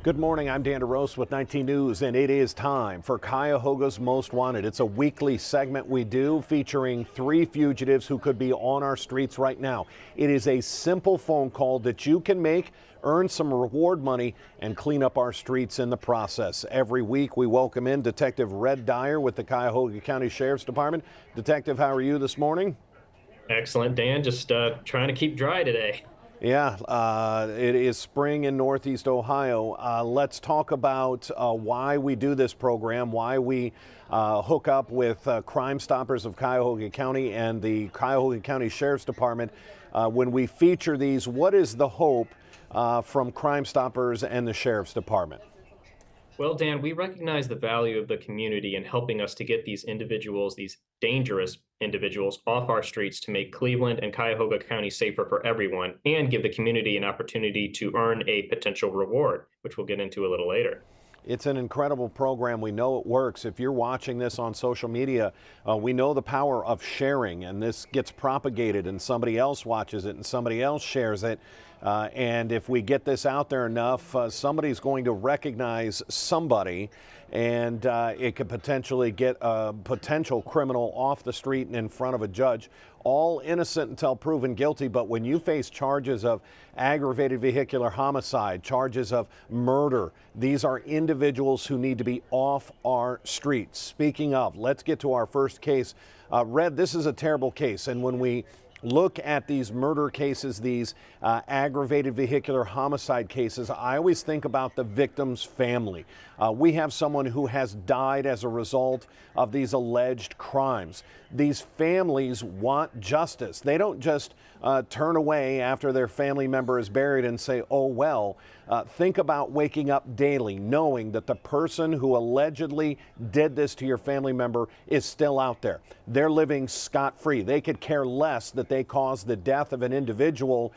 Good morning, I'm Dan DeRose with 19 News, and it is time for Cuyahoga's Most Wanted. It's a weekly segment we do featuring 3 fugitives who could be on our streets right now. It is a simple phone call that you can make, earn some reward money, and clean up our streets in the process. Every week we welcome in Detective Red Dyer with the Cuyahoga County Sheriff's Department. Detective, how are you this morning? Excellent, Dan. Just trying to keep dry today. Yeah, it is spring in Northeast Ohio. Let's talk about why we do this program, why we hook up with Crime Stoppers of Cuyahoga County and the Cuyahoga County Sheriff's Department. When we feature these, what is the hope from Crime Stoppers and the Sheriff's Department? Well, Dan, we recognize the value of the community in helping us to get these individuals, these dangerous individuals, off our streets to make Cleveland and Cuyahoga County safer for everyone and give the community an opportunity to earn a potential reward, which we'll get into a little later. It's an incredible program. We know it works. If you're watching this on social media, we know the power of sharing, and this gets propagated and somebody else watches it and somebody else shares it. And if we get this out there enough, somebody's going to recognize somebody, and it could potentially get a potential criminal off the street and in front of a judge. All innocent until proven guilty, but when you face charges of aggravated vehicular homicide, charges of murder, these are individuals who need to be off our streets. Speaking of, let's get to our first case. Red, this is a terrible case, and when we look at these murder cases, these aggravated vehicular homicide cases, I always think about the victim's family. We have someone who has died as a result of these alleged crimes. These families want justice. They don't just turn away after their family member is buried and say, oh, well. Think about waking up daily knowing that the person who allegedly did this to your family member is still out there. They're living scot-free. They could care less that they caused the death of an individual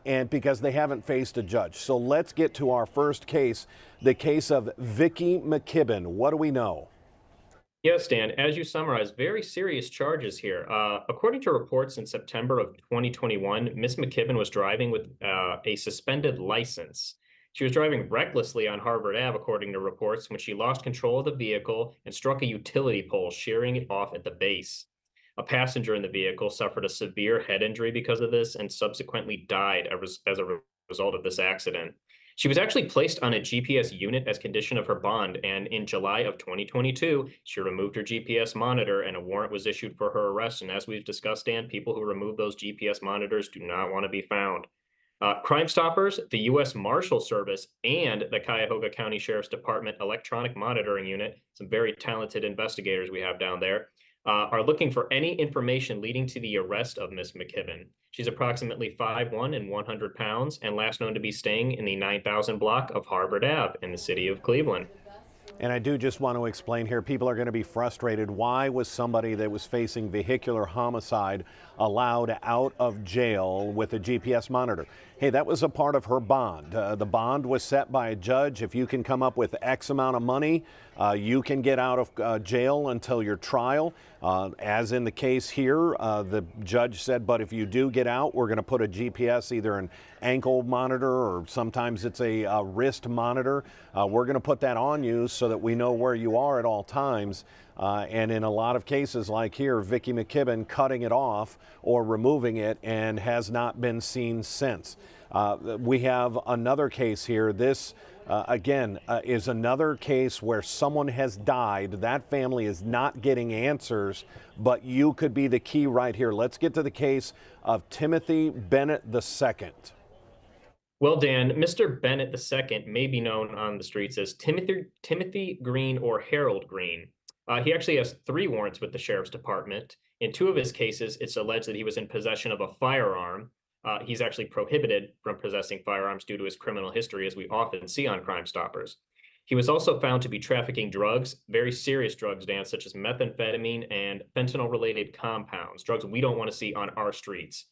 and because they haven't faced a judge. So let's get to our first case, the case of Vicky McKibbon. What do we know? Yes, Dan, as you summarized, very serious charges here. According to reports in September of 2021, Miss McKibbon was driving with a suspended license. She was driving recklessly on Harvard Ave, according to reports, when she lost control of the vehicle and struck a utility pole, shearing it off at the base. A passenger in the vehicle suffered a severe head injury because of this and subsequently died as a result of this accident. She was actually placed on a GPS unit as condition of her bond, and in July of 2022, she removed her GPS monitor and a warrant was issued for her arrest. And as we've discussed, Dan, people who remove those GPS monitors do not want to be found. Crime Stoppers, the U.S. Marshal Service, and the Cuyahoga County Sheriff's Department Electronic Monitoring Unit, some very talented investigators we have down there, are looking for any information leading to the arrest of Miss McKibbon. She's approximately 5'1" and 100 pounds, and last known to be staying in the 9000 block of Harvard Ave in the city of Cleveland. And I do just want to explain here, people are going to be frustrated. Why was somebody that was facing vehicular homicide allowed out of jail with a GPS monitor? Hey, that was a part of her bond. The bond was set by a judge. If you can come up with X amount of money, you can get out of jail until your trial. As in the case here, the judge said, but if you do get out, we're going to put a GPS, either an ankle monitor or sometimes it's a wrist monitor. We're going to put that on you so that we know where you are at all times. And in a lot of cases like here, Vicky McKibbon cutting it off or removing it and has not been seen since. We have another case here. This again, is another case where someone has died. That family is not getting answers, but you could be the key right here. Let's get to the case of Timothy Bennett II. Well, Dan, Mr. Bennett II may be known on the streets as Timothy Green or Harold Green. He actually has 3 warrants with the Sheriff's Department. In 2 of his cases, it's alleged that he was in possession of a firearm. He's actually prohibited from possessing firearms due to his criminal history, as we often see on Crime Stoppers. He was also found to be trafficking drugs, very serious drugs, Dan, such as methamphetamine and fentanyl-related compounds, drugs we don't want to see on our streets.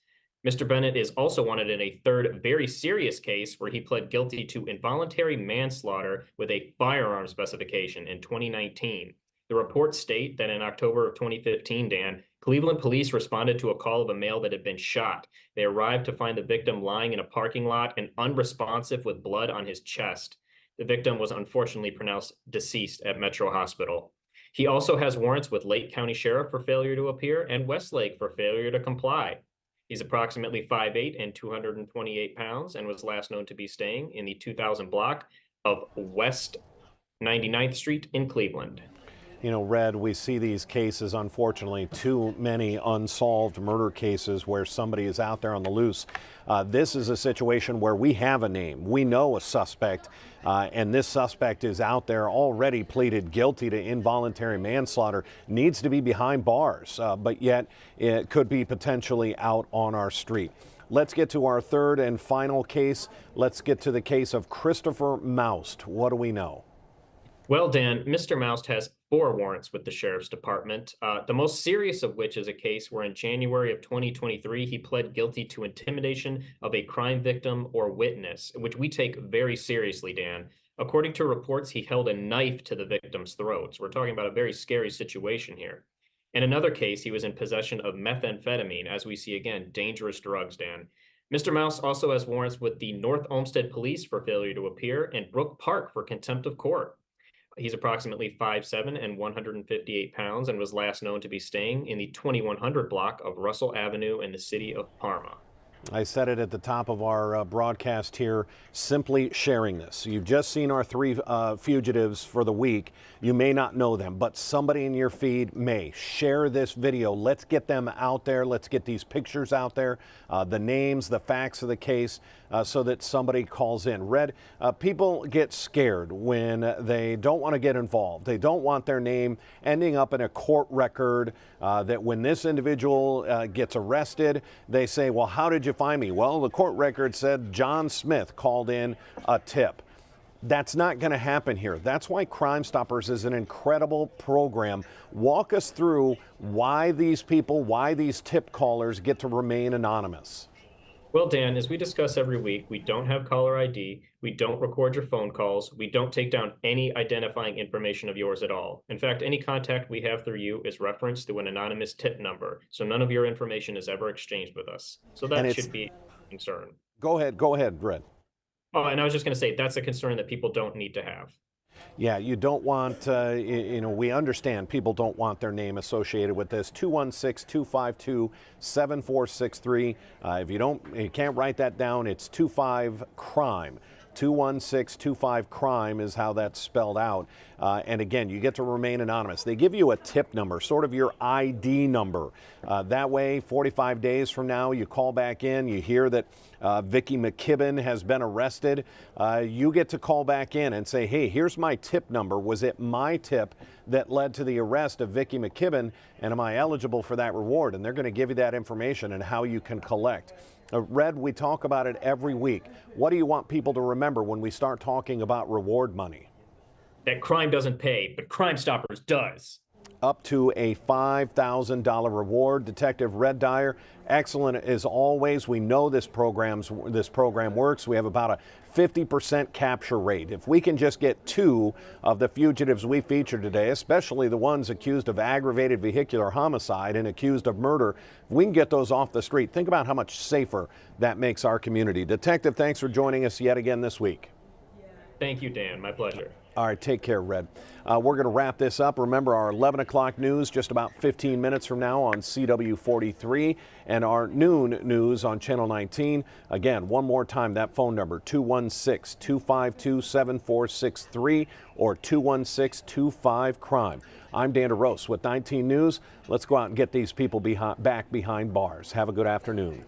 Mr. Bennett is also wanted in a third very serious case where he pled guilty to involuntary manslaughter with a firearm specification in 2019. The reports state that in October of 2015, Dan, Cleveland police responded to a call of a male that had been shot. They arrived to find the victim lying in a parking lot and unresponsive with blood on his chest. The victim was unfortunately pronounced deceased at Metro Hospital. He also has warrants with Lake County Sheriff for failure to appear and Westlake for failure to comply. He's approximately 5'8" and 228 pounds and was last known to be staying in the 2000 block of West 99th Street in Cleveland. You know, Red, we see these cases, unfortunately, too many unsolved murder cases where somebody is out there on the loose. This is a situation where we have a name. We know a suspect, and this suspect is out there already pleaded guilty to involuntary manslaughter, needs to be behind bars, but yet it could be potentially out on our street. Let's get to our third and final case. Let's get to the case of Christopher Mous. What do we know? Well, Dan, Mr. Mous has 4 warrants with the Sheriff's Department, the most serious of which is a case where in January of 2023, he pled guilty to intimidation of a crime victim or witness, which we take very seriously, Dan. According to reports, he held a knife to the victim's throat. So we're talking about a very scary situation here. In another case, he was in possession of methamphetamine, as we see again, dangerous drugs, Dan. Mr. Mous also has warrants with the North Olmsted Police for failure to appear and Brook Park for contempt of court. He's approximately 5'7" and 158 pounds and was last known to be staying in the 2100 block of Russell Avenue in the city of Parma. I said it at the top of our broadcast here, simply sharing this. You've just seen our 3 fugitives for the week. You may not know them, but somebody in your feed may. Share this video. Let's get them out there. Let's get these pictures out there, the names, the facts of the case, so that somebody calls in. Red, people get scared when they don't want to get involved. They don't want their name ending up in a court record, that when this individual gets arrested, they say, well, how did you find me? Well, the court record said John Smith called in a tip. That's not going to happen here. That's why Crime Stoppers is an incredible program. Walk us through why these people, why these tip callers get to remain anonymous. Well, Dan, as we discuss every week, we don't have caller ID, we don't record your phone calls, we don't take down any identifying information of yours at all. In fact, any contact we have through you is referenced through an anonymous tip number, so none of your information is ever exchanged with us. So that should be a concern. Go ahead, Red. Oh, and I was just going to say, that's a concern that people don't need to have. Yeah, you don't want, we understand people don't want their name associated with this. 216-252-7463. If you can't write that down, it's 25-CRIME. 216-25-CRIME is how that's spelled out. And again, you get to remain anonymous. They give you a tip number, sort of your ID number. That way, 45 days from now, you call back in, you hear that Vicky McKibbon has been arrested. You get to call back in and say, hey, here's my tip number. Was it my tip that led to the arrest of Vicky McKibbon? And am I eligible for that reward? And they're going to give you that information and how you can collect. Red, we talk about it every week. What do you want people to remember when we start talking about reward money? That crime doesn't pay, but Crime Stoppers does. Up to a $5,000 reward. Detective Red Dyer, excellent as always. We know this program works. We have about a 50% capture rate. If we can just get 2 of the fugitives we featured today, especially the ones accused of aggravated vehicular homicide and accused of murder, if we can get those off the street, think about how much safer that makes our community. Detective, thanks for joining us yet again this week. Thank you, Dan. My pleasure. All right, take care, Red. We're going to wrap this up. Remember our 11 o'clock news just about 15 minutes from now on CW 43 and our noon news on Channel 19. Again, one more time, that phone number, 216-252-7463 or 216-25-CRIME. I'm Dan DeRose with 19 News. Let's go out and get these people back behind bars. Have a good afternoon.